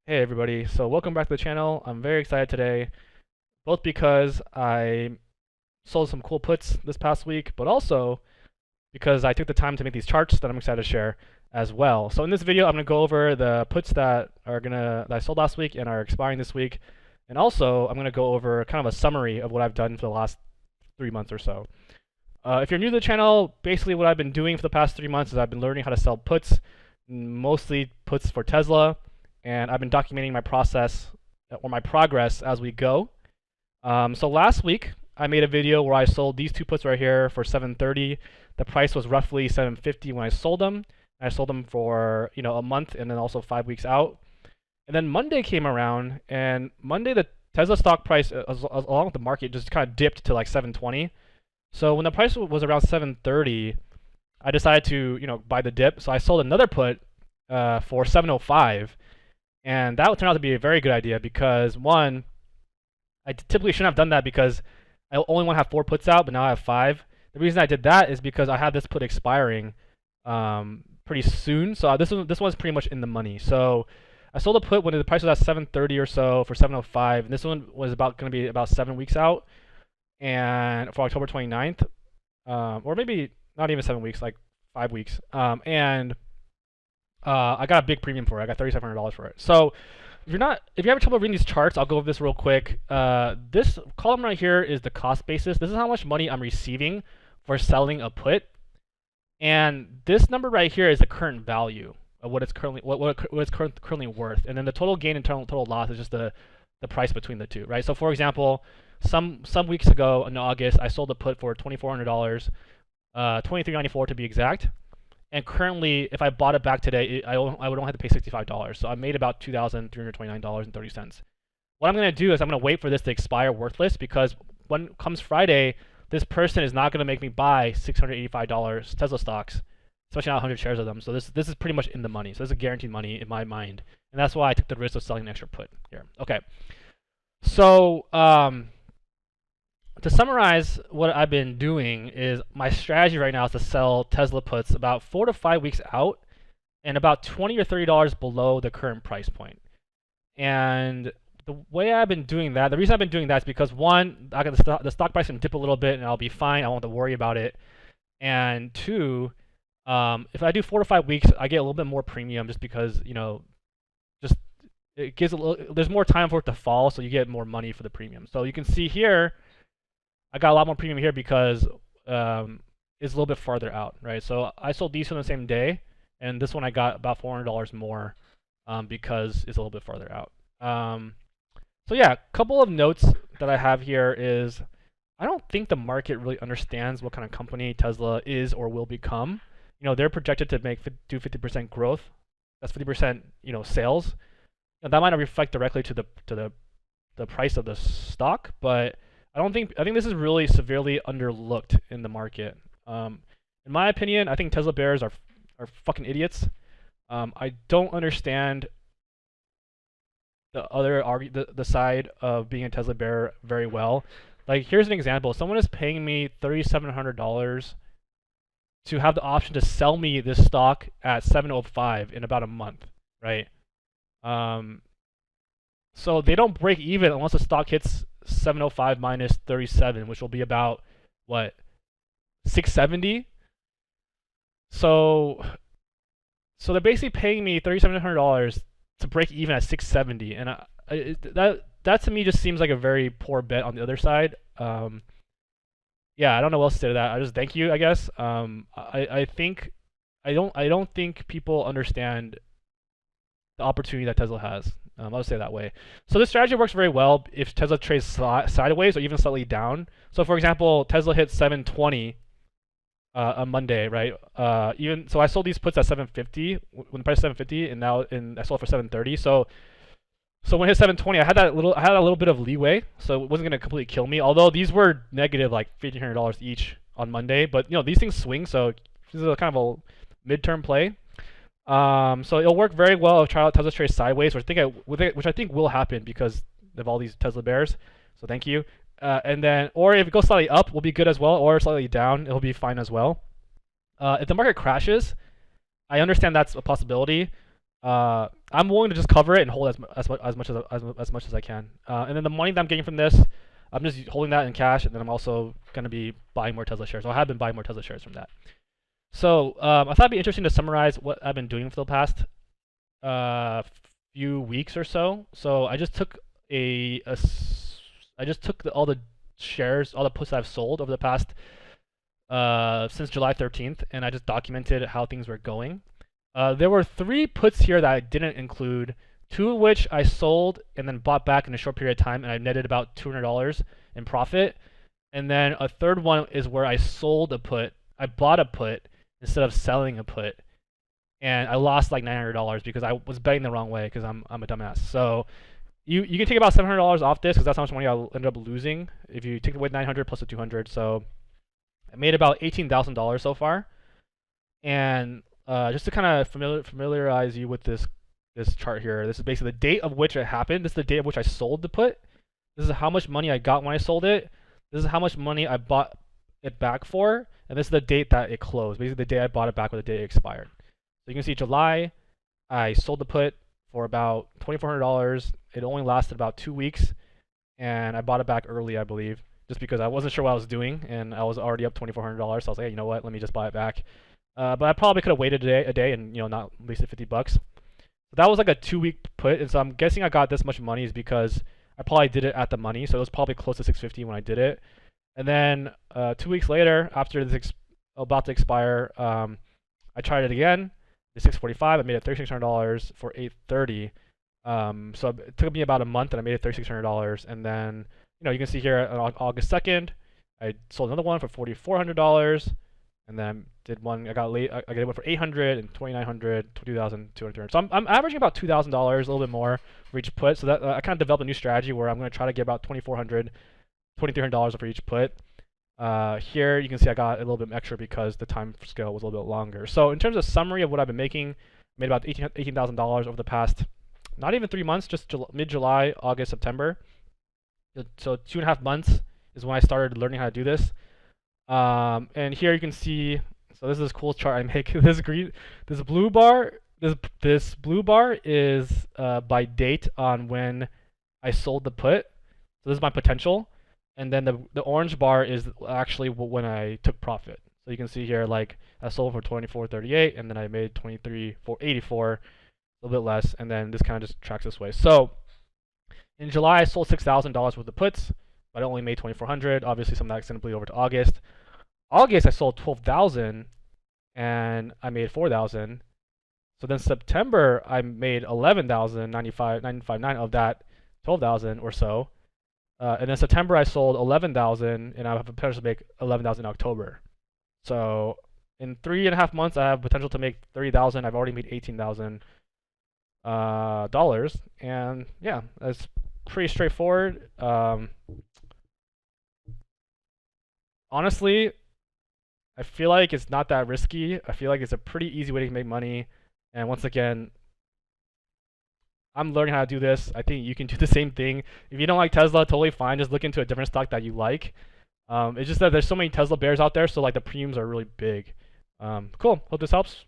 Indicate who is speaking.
Speaker 1: Hey everybody, so welcome back to the channel. I'm very excited today, both because I sold some cool puts this past week, but also because I took the time to make these charts that I'm excited to share as well. So in this video, I'm going to go over the puts that I sold last week and are expiring this week, and also I'm going to go over kind of a summary of what I've done for the last 3 months or so. If you're new to the channel, basically what I've been doing for the past 3 months is I've been learning how to sell puts, mostly puts for Tesla, and I've been documenting my process or my progress as we go. So last week I made a video where I sold these two puts right here for 730. The price was roughly 750 when I sold them. I sold them for a month and then also 5 weeks out. And then Monday came around, and Monday the Tesla stock price, along with the market, just kind of dipped to like 720. So when the price was around 730, I decided to buy the dip. So I sold another put for 705. And that turned out to be a very good idea because, one, I typically shouldn't have done that because I only want to have 4 puts out, but now I have 5. The reason I did that is because I had this put expiring pretty soon. So this one's pretty much in the money. So I sold a put when the price was at 730 or so for 705. And this one was going to be about 7 weeks out, and for October 29th, or maybe not even 7 weeks, like 5 weeks. And I got a big premium for it. I got $3,700 for it. So if you have trouble reading these charts, I'll go over this real quick. This column right here is the cost basis. This is how much money I'm receiving for selling a put, and this number right here is the current value of what it's currently worth. And then the total gain and total loss is just the price between the two, right? So for example, some weeks ago in August, I sold a put for $2,400, $2,394 to be exact. And currently, if I bought it back today, I would only have to pay $65. So I made about $2,329.30. What I'm going to do is I'm going to wait for this to expire worthless, because when comes Friday, this person is not going to make me buy $685 Tesla stocks, especially not 100 shares of them. So this is pretty much in the money. So this is guaranteed money in my mind. And that's why I took the risk of selling an extra put here. Okay. So to summarize what I've been doing is my strategy right now is to sell Tesla puts about 4 to 5 weeks out and about $20 or $30 below the current price point. And the way I've been doing that, the reason I've been doing that is because, one, I got the stock price can dip a little bit and I'll be fine. I won't have to worry about it. And two, if I do 4 to 5 weeks, I get a little bit more premium just because just it gives there's more time for it to fall, so you get more money for the premium. So you can see here, I got a lot more premium here because it's a little bit farther out, right? So I sold these on the same day, and this one I got about $400 more because it's a little bit farther out. So yeah, a couple of notes that I have here is I don't think the market really understands what kind of company Tesla is or will become. They're projected to do 50% growth. That's 50% sales. Now, that might not reflect directly to the price of the stock, but I think this is really severely underlooked in the market. In my opinion, I think Tesla bears are fucking idiots. I don't understand the side of being a Tesla bear very well. Like, here's an example. Someone is paying me $3,700 to have the option to sell me this stock at 705 in about a month, right? So they don't break even unless the stock hits 705 minus 37, which will be about what, 670. So they're basically paying me $3,700 to break even at 670, and that to me just seems like a very poor bet on the other side. Yeah, I don't know what else to say to that. I just thank you, I guess. I don't think people understand the opportunity that Tesla has. I'll say it that way. So this strategy works very well if Tesla trades sideways or even slightly down. So for example, Tesla hit 720 on Monday, right? So I sold these puts at 750 when the price was 750, and I sold for 730. So when it hit 720, I had a little bit of leeway, so it wasn't gonna completely kill me. Although these were negative, like $1,500 each on Monday, but these things swing, so this is a kind of a midterm play. So it'll work very well if Tesla trades sideways, which I think will happen because of all these Tesla bears. So thank you. Or if it goes slightly up, will be good as well, or slightly down, it'll be fine as well. If the market crashes, I understand that's a possibility, I'm willing to just cover it and hold as much as I can. And then the money that I'm getting from this, I'm just holding that in cash, and then I'm also going to be buying more Tesla shares. So I have been buying more Tesla shares from that. So I thought it'd be interesting to summarize what I've been doing for the past few weeks or so. So I just took all the shares, all the puts that I've sold over the past since July 13th, and I just documented how things were going. There were 3 puts here that I didn't include, 2 of which I sold and then bought back in a short period of time, and I netted about $200 in profit. And then a third one is where I sold a put. I bought a put instead of selling a put, and I lost like $900 because I was betting the wrong way because I'm a dumbass. So you can take about $700 off this because that's how much money I'll end up losing if you take away 900 plus the 200. So I made about $18,000 so far. And just to kind of familiarize you with this chart here, this is basically the date of which it happened. This is the date of which I sold the put. This is how much money I got when I sold it. This is how much money I bought it back for, and this is the date that it closed. Basically, the day I bought it back or the day it expired. So you can see July, I sold the put for about $2,400. It only lasted about 2 weeks, and I bought it back early, I believe, just because I wasn't sure what I was doing, and I was already up $2,400. So I was like, hey, you know what? Let me just buy it back. But I probably could have waited a day and not wasted $50. So that was like a 2-week put, and so I'm guessing I got this much money is because I probably did it at the money, so it was probably close to 650 when I did it. And then 2 weeks later, after this about to expire, I tried it again. At 645, I made it $3,600 for $830. So it took me about a month, and I made it $3,600. And then you can see here on August 2nd, I sold another one for $4,400. And then did one. I got one for $800 and $2,900, $2,200. So I'm averaging about $2,000, a little bit more for each put. So that I kind of developed a new strategy where I'm going to try to get about $2,400, $2,300 for each put. Here you can see I got a little bit extra because the time scale was a little bit longer. So in terms of summary of what I've been making, I made about $18,000 over the past, not even 3 months, just mid-July, August, September. So 2.5 months is when I started learning how to do this. And here you can see, so this is this cool chart I make. This blue bar is by date on when I sold the put. So this is my potential, and then the orange bar is actually when I took profit. So you can see here, like I sold for $24.38, and then I made $23.84, a little bit less, and then this kind of just tracks this way. So in July, I sold $6,000 worth of puts, but I only made $2,400. Obviously, some of that's going to bleed over to August. August, I sold $12,000, and I made $4,000. So then September, I made $11,095.959 of that $12,000 or so. And then September, I sold $11,000, and I have the potential to make $11,000 in October. So in 3.5 months, I have potential to make $30,000. I've already made $18,000 dollars, and yeah, that's pretty straightforward. Honestly, I feel like it's not that risky. I feel like it's a pretty easy way to make money. And once again, I'm learning how to do this. I think you can do the same thing. If you don't like Tesla, totally fine. Just look into a different stock that you like. It's just that there's so many Tesla bears out there, so like the premiums are really big. Cool. Hope this helps.